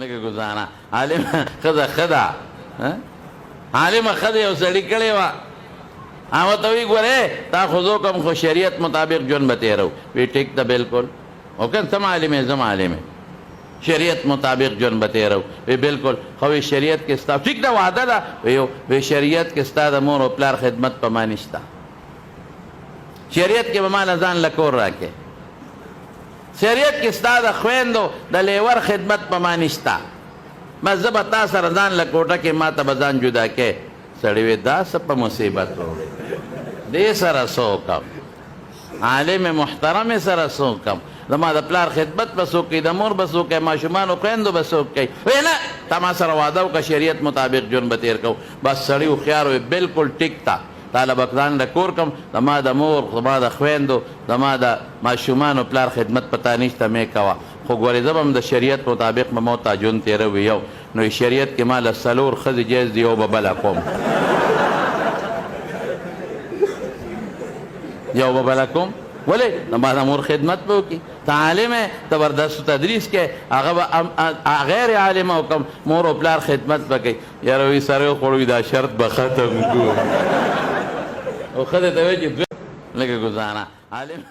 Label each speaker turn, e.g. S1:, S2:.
S1: لکه ګزاره عالم ښځه ښه ده عالمه ښه ده یو سړي کړې وه هغه ته وایي ګورې تا خو زه کوم خو شریعت مطابق ژوند به تېرو وی ټیک ده بلکل او که ته عالم یې زه عالم یم شریعت مطابق ژوند به تېرو وی بلکل خو وی شریعت کې ستا ټیک ده وعده ده وی شریعت کې ستا د مور او پلار خدمت په ما نشته شریعت کې به ماله ځان له کور راکې شریعت کې ستا د خویندو د لیور خدمت په ما نشته بس زه به تا سره ځان له کوټه کې ما ته به ځان جدا کې سړی وی دا څه په مصیبت راوړې دې سره څه وکړم عالم محترم سره څه وکړم زما د پلار خدمت به څوک کوي د مور به څوک کوي ماشومانو خویندو به څوک کوي وی نه تا ما سره واده وکړه شریعت مطابق ژوند به تېر کوو بس سړي هوښیار وی بلکل ټیک ته تاله به ځان له کور کړم زما د مور زما د خویندو زما د ماشومانو پلار خدمت په تا نشته مې کوه خو ګورې زه به هم د شریعت مطابق به ما ته ژوند تېروي یو نو شریعت کې ما له څلور ښځې جایز دي یو به بله کوم یو به بله کوم ولې زما د مور خدمت به وکړي ته عالم یې ته وردرس و تدریس کې هغه به غیر عالمه وکړم مور او پلار خدمت به کوي یاره وي سره وخوړوي دا شرط به ختم کړو او ښځې ته وایي چې لکه ګزاره عالم